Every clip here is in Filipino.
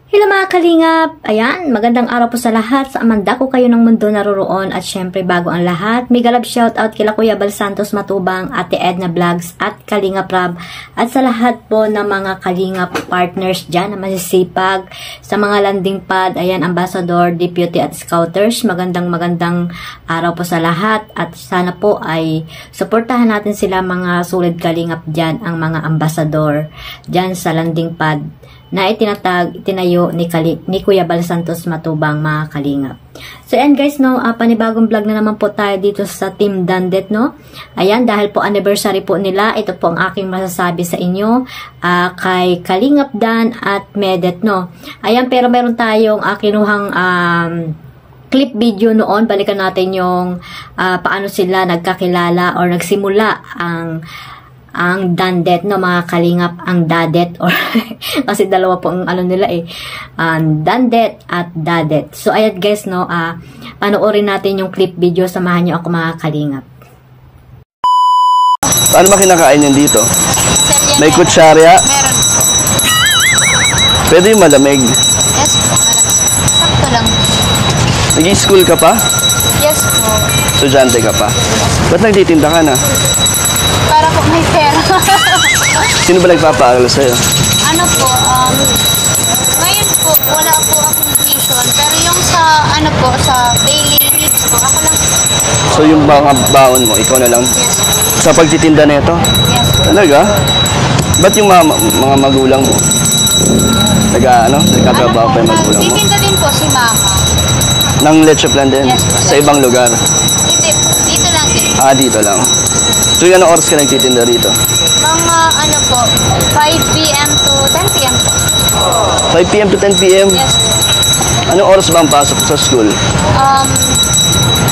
Hello mga kalingap! Ayan, magandang araw po sa lahat. Sa amanda ko kayo ng mundo naroroon at syempre bago ang lahat, mega love shoutout kila Kuya Bal Santos Matubang, Ate Edna Vlogs at Kalingap Rab at sa lahat po ng mga kalingap partners dyan na masisipag sa mga landing pad, ayan, ambassador, deputy at scouters. Magandang araw po sa lahat at sana po ay suportahan natin sila mga sulit kalingap dyan, ang mga ambassador dyan sa landing pad na itinayo ni Kuya Bal Santos Matubang, mga kalingap. So ayan guys, no, panibagong vlog na naman po tayo dito sa Team Dandet, no. Ayan, dahil po anniversary po nila, ito po ang aking masasabi sa inyo kay Kalingap Dan at Medet, no. Ayan, pero meron tayong kinuhang clip video noon. Balikan natin yung paano sila nagkakilala or nagsimula ang Dandet, no, mga kalingap, ang Dadet or kasi dalawa po ang ano nila Dandet at Dadet. So ayan guys, no, panoorin natin yung clip video, samahan niyo ako mga kalingap. Paano ba kinakain yan dito? May kutsarya? Meron po. Pwede yung malamig? Yes po, malamig. Sakto lang. Nag-i-school ka pa? Yes po. Estudyante ka pa? Ba't nagtitinda ka na? Para po may pera. Sino ba nagpapaaral sa'yo? Ano po, ngayon po, wala po akong tuition. Pero yung sa, ano po, sa daily needs po, ako lang. So yung mga baon mo, ikaw na lang? Yes po. Sa pagtitinda na ito? Yes po. Talaga? Ba't yung mga magulang mo? Nagkatrabaho pa yung magulang mo? Titinda din po si mama. Nang leche plan din? Yes po. Sa ibang lugar? Hindi po, dito lang din. Dito lang. So yung anong oras ka nagtitinda rito? Mga ano po, 5 p.m. to 10 p.m. po. 5 p.m. to 10 p.m.? Yes po. Anong oras ba ang pasok sa school?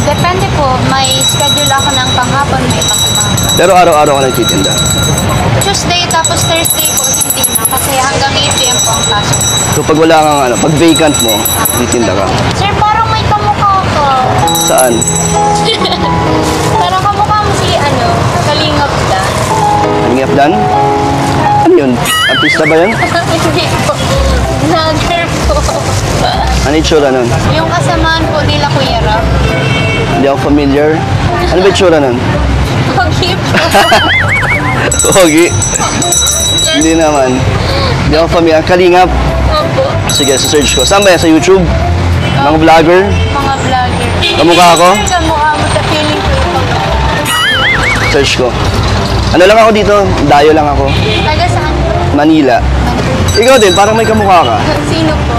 Depende po, may schedule ako ng panghapon, may panghapon. Pero araw-araw ka nagtitinda? Tuesday tapos Thursday po hindi na kasi hanggang 8 p.m. po ang pasok. So pag wala kang pag vacant mo, titinda ka? Sir, parang may kamukha ko. Saan? Parang kamukha mo si Kalingap Dan. Kalingap Dan? Ano yun? Artista ba yun? Hindi po. Vlogger po. Ano itsura nun? Yung kasamaan po nila Kuya Rab. Hindi ako familiar. Ano ba itsura nun? Okay po. Pogi? Hindi naman. Hindi ako familiar. Kalingap? Opo. Sige, sa-search ko. Saan ba yan? Sa YouTube? Mga vlogger? Mga vlogger. Kamukha ako? Kamukha mo sa feeling ko yung Search ko. Ano lang ako dito? Dayo lang ako. taga saan po? Manila. Ikaw din, parang may kamukha ka. Sino po?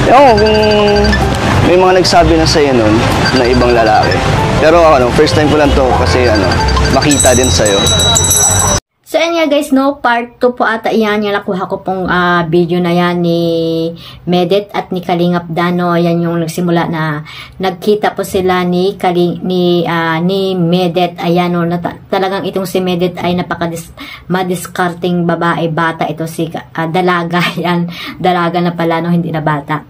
Ewan kung may mga nagsabi na sa'yo nun na ibang lalaki. Pero first time ko lang to kasi makita din sa'yo. So ayan nga guys, no, part 2 po ata yan, yung nakuha ko pong video na yan ni Medet at ni Kalingap Dan, no. Yan yung nagsimula na nagkita po sila ni Medet. Ayan, no, talagang itong si Medet ay madiscarding babae, bata ito, si dalaga yan, dalaga na pala, no, hindi na bata.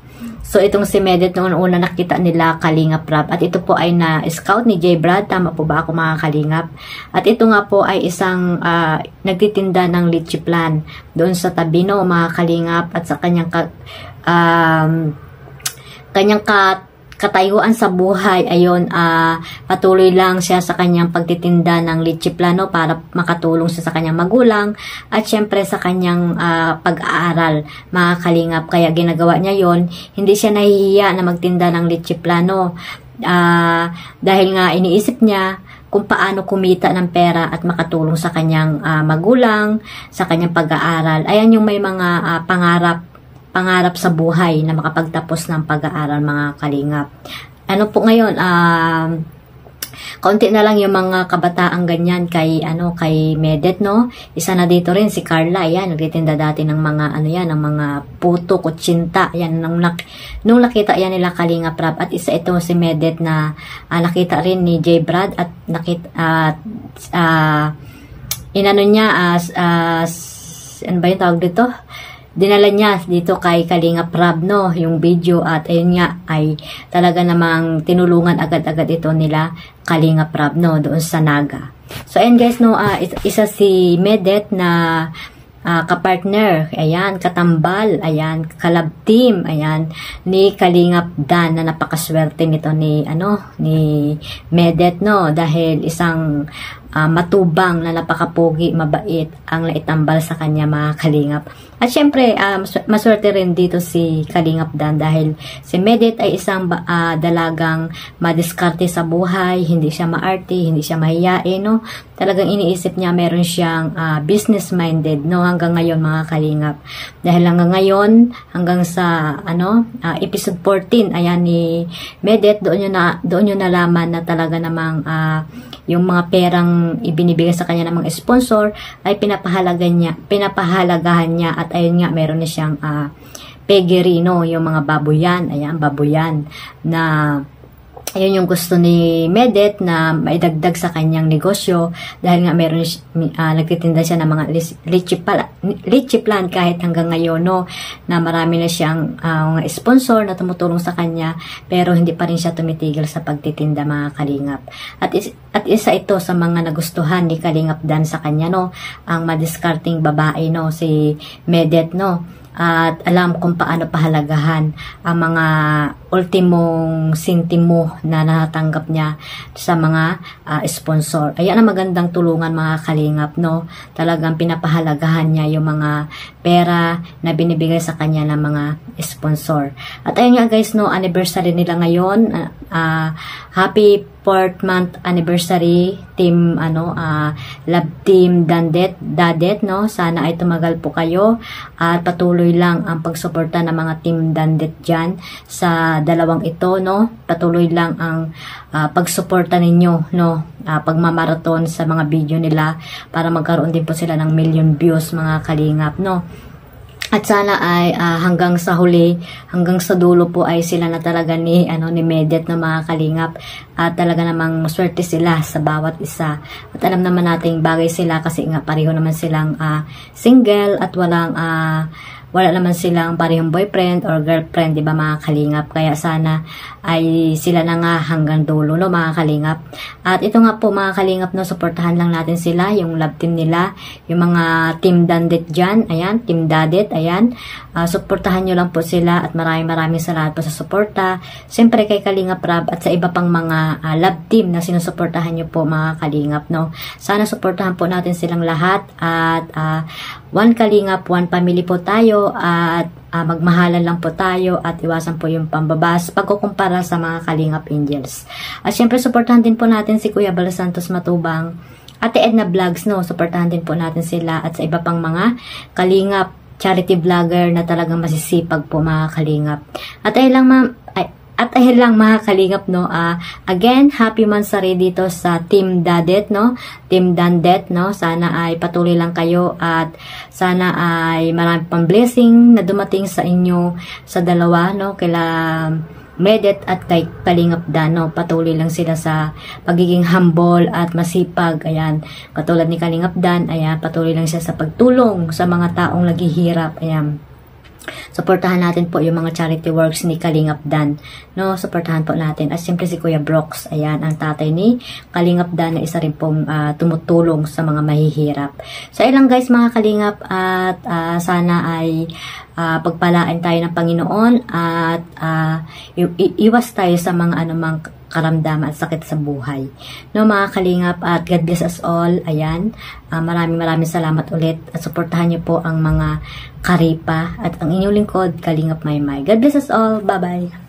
So, itong si Medet noon una nakita nila Kalingap Rab. At ito po ay na-scout ni J. Brad. Tama po ba ako mga kalingap? At ito nga po ay isang nagtitinda ng litchi plan doon sa tabi, no, mga kalingap. At sa kanyang katayuan sa buhay, ayon, patuloy lang siya sa kanyang pagtitinda ng litchi plano para makatulong siya sa kanyang magulang at syempre sa kanyang pag-aaral, mga kalingap. Kaya ginagawa niya yon, hindi siya nahihiya na magtinda ng litchi plano dahil nga iniisip niya kung paano kumita ng pera at makatulong sa kanyang magulang, sa kanyang pag-aaral. Ayan yung may mga pangarap sa buhay na makapagtapos ng pag-aaral, mga kalingap. Ano po ngayon, kaunti na lang yung mga kabataang ganyan kay Medet, no. Isa na dito rin si Carla, yan, nagtitinda dati ng mga ng mga puto, kutsinta, yan, nung nakita yan nila Kalingap Rab. At isa ito si Medet na nakita rin ni J. Brad at inano niya ano ba yung tawag dito? Dinala niya dito kay Kalingap Rab, no, yung video, at ayun nga ay talaga namang tinulungan agad-agad ito nila Kalingap Rab, no, doon sa Naga. So ayun guys, no, isa si Medet na kapartner, ayan, katambal, ayan, kalab team, ayan, ni Kalingap Dan, na napakaswerte nito ni Medet, no, dahil isang matubang na napakapugi, mabait ang naitambal sa kanya, mga kalingap. At syempre, maswerte rin dito si Kalingap Dan dahil si Medet ay isang dalagang madiskarte sa buhay, hindi siya maarte, hindi siya mahiyain, no. Talagang iniisip niya, meron siyang business-minded, no, hanggang ngayon, mga kalingap. Dahil hanggang ngayon, hanggang sa episode 14, ayan, ni Medet, doon nyo nalaman na talaga namang yung mga perang ibinibigay sa kanya ng mga sponsor ay pinapahalagahan niya, at ayun nga, meron na siyang pegerino, yung mga baboyan, ayan, baboyan na ayun yung gusto ni Medet na maidagdag sa kanyang negosyo, dahil nga meron nagtitinda siya ng mga lychee plant kahit hanggang ngayon, no, na marami na siyang mga sponsor na tumutulong sa kanya, pero hindi pa rin siya tumitigil sa pagtitinda, mga kalingap. At isa ito sa mga nagustuhan ni Kalingap Dan sa kanya, no, ang madiskarting babae, no, si Medet, no, at alam kung paano pahalagahan ang mga ultimong sintimo na natanggap niya sa mga sponsor. Ayan ang magandang tulungan, mga kalingap, no. Talagang pinapahalagahan niya yung mga pera na binibigay sa kanya ng mga sponsor. At ayun nga, guys, no, anniversary nila ngayon. Happy 4th month anniversary team Love Team Dadet, no. Sana ay tumagal po kayo at patuloy lang ang pagsuporta ng mga Team Dadet diyan sa dalawang ito, no. Patuloy lang ang pagsuporta ninyo, no, pagmamarathon sa mga video nila para magkaroon din po sila ng million views, mga kalingap, no. At sana ay hanggang sa huli, hanggang sa dulo po ay sila na talaga ni Medet, na mga kalingap. At talaga namang maswerte sila sa bawat isa. At alam naman natin bagay sila kasi nga pareho naman silang single at wala naman silang parehong boyfriend or girlfriend, di ba, mga kalingap? Kaya sana ay sila na nga hanggang dulo, no, mga kalingap. At ito nga po, mga kalingap, no, suportahan lang natin sila, yung love team nila, yung mga Team Dadet dyan, ayan, Team Dadet, ayan. Suportahan nyo lang po sila at maraming salamat po sa suporta. Siyempre kay Kalingap Rab at sa iba pang mga love team na sinusuportahan nyo po, mga kalingap, no. Sana suportahan po natin silang lahat at one kalingap, one family po tayo, at magmahalan lang po tayo at iwasan po yung pambabas pagkukumpara sa mga Kalingap Angels. At syempre suportahan din po natin si Kuya Bal Santos Matubang, Ate Edna Vlogs, no, suportahan din po natin sila at sa iba pang mga Kalingap charity vlogger na talagang masisipag po, mga kalingap. At ayun lang, mga kalingap, no, again, happy mansari dito sa Team Dadet, no, Team Dadet, no. Sana ay patuloy lang kayo at sana ay marami pang blessing na dumating sa inyo sa dalawa, no, kila Medet at kay Kalingap Dan, no. Patuloy lang sila sa pagiging humble at masipag, ayan, katulad ni Kalingap Dan, ayan, patuloy lang siya sa pagtulong sa mga taong naghihirap, ayan. Suportahan natin po yung mga charity works ni Kalingap Dan, no, suportahan po natin. At siyempre si Kuya Brox, ayan, ang tatay ni Kalingap Dan na isa rin pong tumutulong sa mga mahihirap. So ilang guys, mga kalingap, at sana ay pagpalaan tayo ng Panginoon at iwas tayo sa mga anumang karamdaman at sakit sa buhay, no, mga kalingap, at God bless us all. Ayan, maraming salamat ulit at suportahan niyo po ang mga Karipa at ang inyong lingkod, Kalingap Maymay. God bless us all. Bye bye.